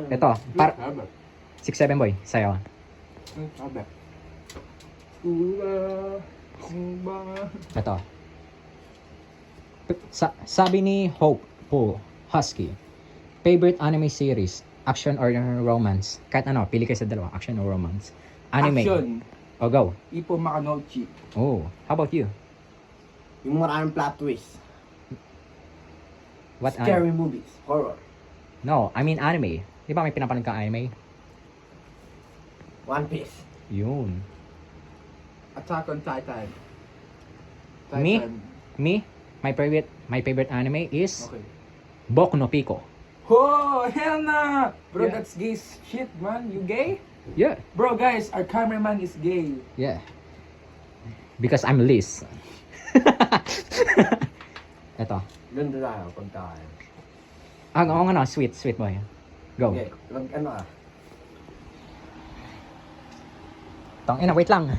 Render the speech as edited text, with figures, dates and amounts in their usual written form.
Ito, 6'7" boy, sa'yo. Ito. Sabi ni Hope po, Husky, favorite anime series, action or romance? Kahit ano, pili kayo sa dalawa, action or romance. Anime. Action. O, go. Ippo Makanouchi. Oh, how about you? Yung maraming plot twist. What Scary movies. Horror. No, I mean anime. Di ba may pinapanood ka anime? One Piece. Yun. Attack on Titan. Me? Me? My favorite anime is Okay. Boku no Pico. Oh, hell nah! Bro, Yeah. that's gay shit, man. You gay? Yeah. Bro, guys, our cameraman is gay. Yeah. Because I'm Liz. Ito. Doon na tayo pagkain. Oo nga no, sweet boy. Go. Okay, ano ah. Tangina, wait lang.